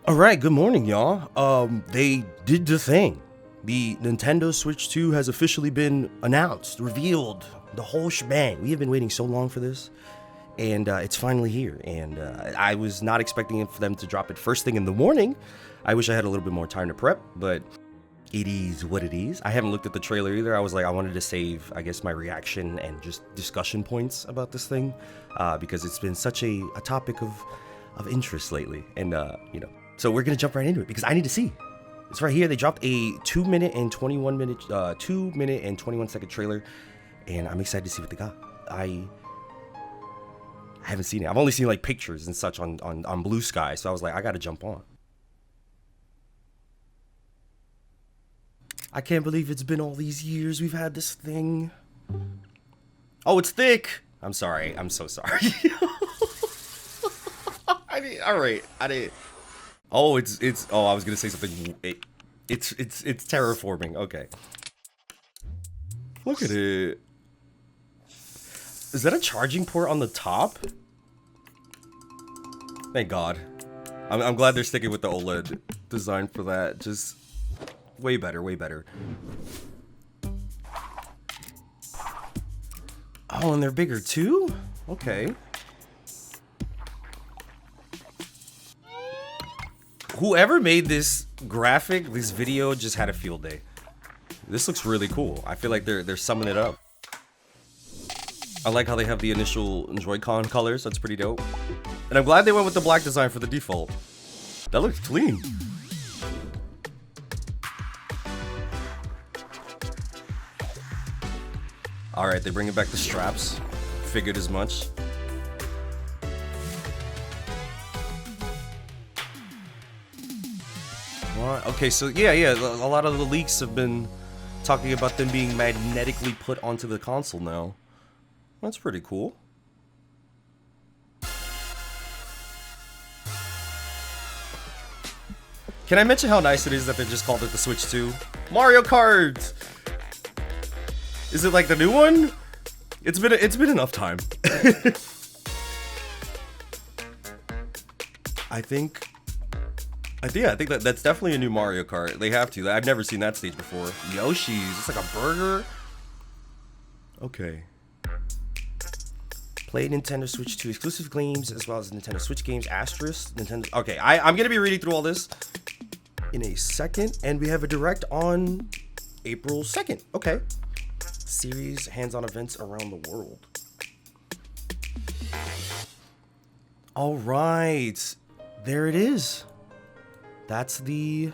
All right, good morning, y'all. They did the thing. The Nintendo Switch 2 has officially been announced, revealed, the whole shebang. We have been waiting so long for this, and it's finally here. And I was not expecting it for them to drop it first thing in the morning. I wish I had a little bit more time to prep, but it is what it is. I haven't looked at the trailer either. I was like, I wanted to save, I guess, my reaction and just discussion points about this thing, because it's been such a topic of interest lately, and so we're gonna jump right into it because I need to see. It's right here. They dropped a 2 minute and 21 second trailer, and I'm excited to see what they got. I haven't seen it. I've only seen like pictures and such on Blue Sky, so I was like, I gotta jump on. I can't believe it's been all these years we've had this thing. Oh, it's thick. I'm sorry. I'm so sorry. All right. I didn't. Oh, it's. Oh, I was gonna say something. It's terraforming. Okay. Look at it. Is that a charging port on the top? Thank God. I'm glad they're sticking with the OLED design for that. Just way better, way better. Oh, and they're bigger too? Okay. Whoever made this graphic, this video, just had a field day. This looks really cool. I feel like they're summing it up. I like how they have the initial Joy-Con colors. That's pretty dope. And I'm glad they went with the black design for the default. That looks clean. All right, they're bringing back the straps. Figured as much. Okay, so yeah, a lot of the leaks have been talking about them being magnetically put onto the console now. That's pretty cool. Can I mention how nice it is that they just called it the Switch 2? Mario Kart! Is it like the new one? It's been enough time. I think that's definitely a new Mario Kart. They have to. I've never seen that stage before. Yoshi's. It's like a burger. Okay. Play Nintendo Switch 2 exclusive games as well as Nintendo Switch games. Asterisk. Nintendo. Okay, I'm gonna be reading through all this in a second, and we have a direct on April 2nd. Okay. Series hands-on events around the world. All right, there it is. That's the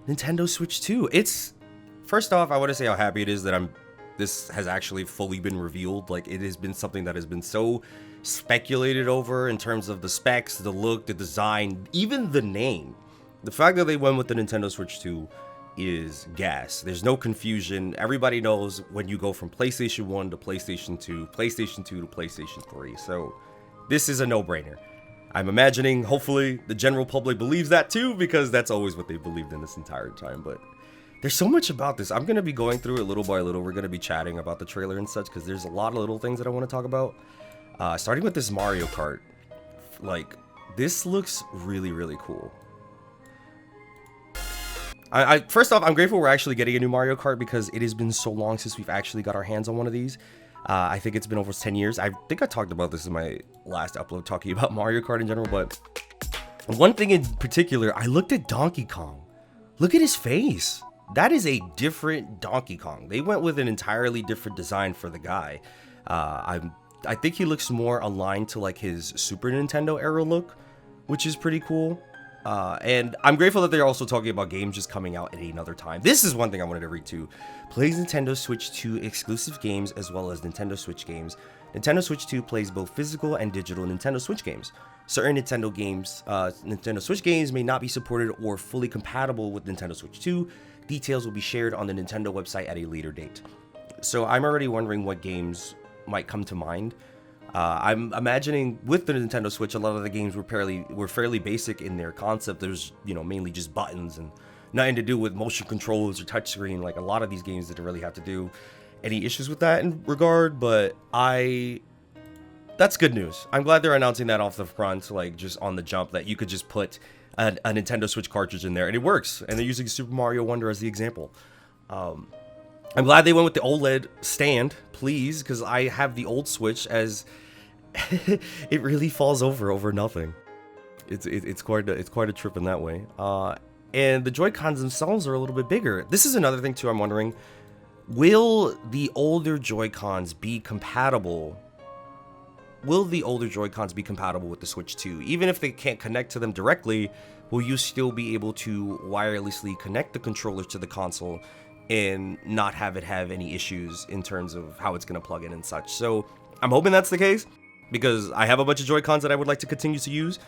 Nintendo Switch 2. It's, first off, I want to say how happy it is that this has actually fully been revealed. Like, it has been something that has been so speculated over in terms of the specs, the look, the design, even the name. The fact that they went with the Nintendo Switch 2 is gas. There's no confusion. Everybody knows when you go from PlayStation 1 to PlayStation 2, PlayStation 2 to PlayStation 3. So this is a no-brainer. I'm imagining, hopefully, the general public believes that too, because that's always what they believed in this entire time. But there's so much about this. I'm going to be going through it little by little. We're going to be chatting about the trailer and such, because there's a lot of little things that I want to talk about. Starting with this Mario Kart. Like, this looks really, really cool. First off, I'm grateful we're actually getting a new Mario Kart because it has been so long since we've actually got our hands on one of these. I think it's been over 10 years. I think I talked about this in my last upload talking about Mario Kart in general, but one thing in particular, I looked at Donkey Kong. Look at his face. That is a different Donkey Kong. They went with an entirely different design for the guy. I think he looks more aligned to like his Super Nintendo era look, which is pretty cool. And I'm grateful that they're also talking about games just coming out at another time. This is one thing I wanted to read too. Plays Nintendo Switch 2 exclusive games as well as Nintendo Switch games. Nintendo Switch 2 plays both physical and digital Nintendo Switch games. Certain Nintendo Switch games may not be supported or fully compatible with Nintendo Switch 2. Details will be shared on the Nintendo website at a later date. So I'm already wondering what games might come to mind. I'm imagining with the Nintendo Switch, a lot of the games were fairly basic in their concept. There's, mainly just buttons and nothing to do with motion controls or touchscreen. Like a lot of these games didn't really have to do any issues with that in regard, but that's good news. I'm glad they're announcing that off the front, like just on the jump, that you could just put a Nintendo Switch cartridge in there, and it works. And they're using Super Mario Wonder as the example. I'm glad they went with the OLED stand, please, because I have the old Switch as it really falls over nothing. It's quite a trip in that way. And the Joy-Cons themselves are a little bit bigger. This is another thing too. I'm wondering, will the older Joy-Cons be compatible? Will the older Joy-Cons be compatible with the Switch 2? Even if they can't connect to them directly, will you still be able to wirelessly connect the controllers to the console and not have it have any issues in terms of how it's going to plug in and such? So I'm hoping that's the case, because I have a bunch of Joy-Cons that I would like to continue to use.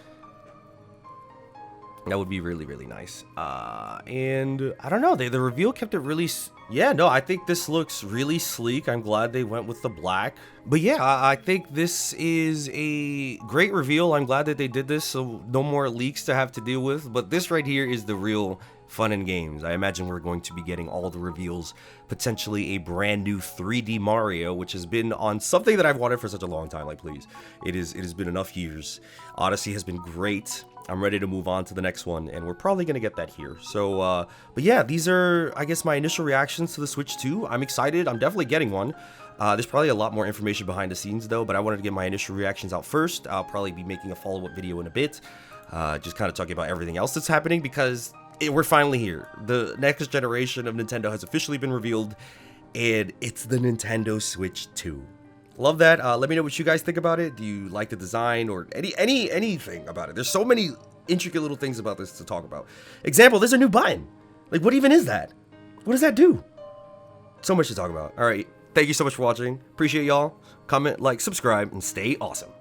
That would be really, really nice. And I don't know, the reveal kept it really... Yeah, no, I think this looks really sleek. I'm glad they went with the black. But yeah, I think this is a great reveal. I'm glad that they did this, so no more leaks to have to deal with. But this right here is the real fun and games. I imagine we're going to be getting all the reveals, potentially a brand new 3D Mario, which has been on something that I've wanted for such a long time. Like, please, it has been enough years. Odyssey has been great. I'm ready to move on to the next one, and we're probably gonna get that here. So, but yeah, these are, I guess, my initial reactions to the Switch 2. I'm excited. I'm definitely getting one. There's probably a lot more information behind the scenes, though, but I wanted to get my initial reactions out first. I'll probably be making a follow-up video in a bit, just kind of talking about everything else that's happening, because we're finally here. The next generation of Nintendo has officially been revealed, and it's the Nintendo Switch 2. Love that. Let me know what you guys think about it. Do you like the design or anything about it? There's so many intricate little things about this to talk about. Example, there's a new button. Like, what even is that? What does that do? So much to talk about. All right. Thank you so much for watching. Appreciate y'all. Comment, like, subscribe, and stay awesome.